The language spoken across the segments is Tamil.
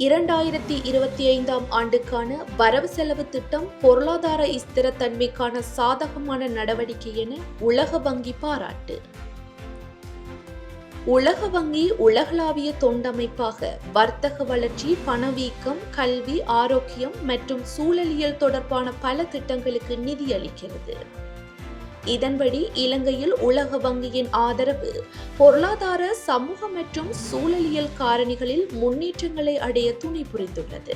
2025ஆம் ஆண்டுக்கான வரவு செலவு திட்டம் பொருளாதார ஸ்திரத்தன்மைக்கான சாதகமான நடவடிக்கை என உலக வங்கி பாராட்டு. உலக வங்கி உலகளாவிய தொண்டமைப்பாக வர்த்தக வளர்ச்சி, பணவீக்கம், கல்வி, ஆரோக்கியம் மற்றும் சூழலியல் தொடர்பான பல திட்டங்களுக்கு நிதியளிக்கிறது. இதன்படி இலங்கையில் உலக வங்கியின் ஆதரவு பொருளாதார, சமூக மற்றும் சூழலியல் காரணிகளில் முன்னேற்றங்களை அடைய துணை புரிந்துள்ளது.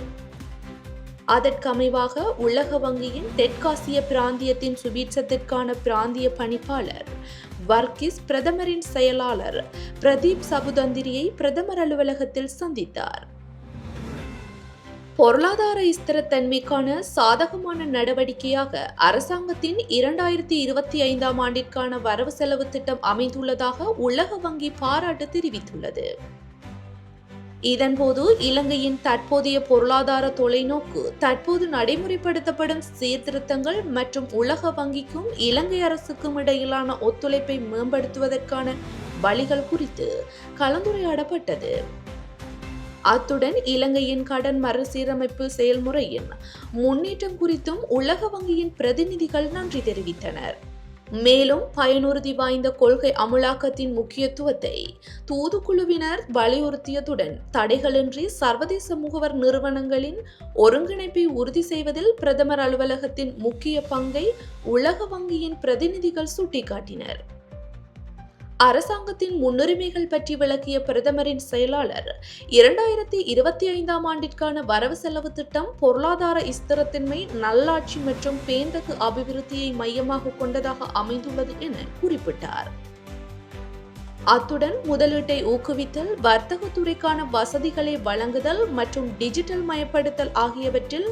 அதற்கமைவாக உலக வங்கியின் தெற்காசிய பிராந்தியத்தின் சுபீட்சத்திற்கான பிராந்திய பணிப்பாளர் வர்கீஸ் பிரதமரின் செயலாளர் பிரதீப் சபுதந்திரியை பிரதமர் அலுவலகத்தில் சந்தித்தார். பொருளாதார ஸ்திரத்தன்மைக்கான சாதகமான நடவடிக்கையாக அரசாங்கத்தின் 2025ஆம் ஆண்டிற்கான வரவு செலவு திட்டம் அமைந்துள்ளதாக உலக வங்கி பாராட்டு தெரிவித்துள்ளது. இதன்போது இலங்கையின் தற்போதைய பொருளாதார தொலைநோக்கு, தற்போது நடைமுறைப்படுத்தப்படும் சீர்திருத்தங்கள் மற்றும் உலக வங்கிக்கும் இலங்கை அரசுக்கும் இடையிலான ஒத்துழைப்பை மேம்படுத்துவதற்கான வழிகள் குறித்து கலந்துரையாடப்பட்டது. அத்துடன் இலங்கையின் கடன் மறுசீரமைப்பு செயல்முறையின் முன்னேற்றம் குறித்தும் உலக வங்கியின் பிரதிநிதிகள் நன்றி தெரிவித்தனர். மேலும் பயனுறுதி வாய்ந்த கொள்கை அமுலாக்கத்தின் முக்கியத்துவத்தை தூதுக்குழுவினர் வலியுறுத்தியதுடன் தடைகளின்றி சர்வதேச முகவர் நிறுவனங்களின் ஒருங்கிணைப்பை உறுதி செய்வதில் பிரதமர் அலுவலகத்தின் முக்கிய பங்கை உலக வங்கியின் பிரதிநிதிகள் சுட்டிக்காட்டினர். அரசாங்கத்தின் முன்னுரிமைகள் பற்றி விளக்கிய பிரதமரின் செயலாளர் 2025ஆம் ஆண்டிற்கான வரவு செலவு திட்டம் பொருளாதார ஸ்திரத்தன்மை, நல்லாட்சி மற்றும் பேண்டகு அபிவிருத்தியை மையமாக கொண்டதாக அமைந்துள்ளது என குறிப்பிட்டார். அத்துடன் முதலீட்டை ஊக்குவித்தல், வர்த்தகத்துறைக்கான வசதிகளை வழங்குதல் மற்றும் டிஜிட்டல் மயப்படுத்தல் ஆகியவற்றில்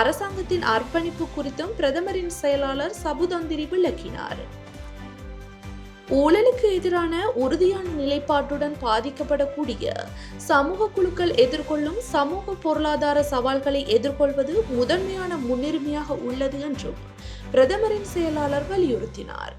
அரசாங்கத்தின் அர்ப்பணிப்பு குறித்தும் பிரதமரின் செயலாளர் சபுதந்திரி விளக்கினார். ஊழலுக்கு எதிரான உறுதியான நிலைப்பாட்டுடன் பாதிக்கப்படக்கூடிய சமூக குழுக்கள் எதிர்கொள்ளும் சமூக பொருளாதார சவால்களை எதிர்கொள்வது முதன்மையான முன்னுரிமையாக உள்ளது என்றும் பிரதமரின் செயலாளர் வலியுறுத்தினார்.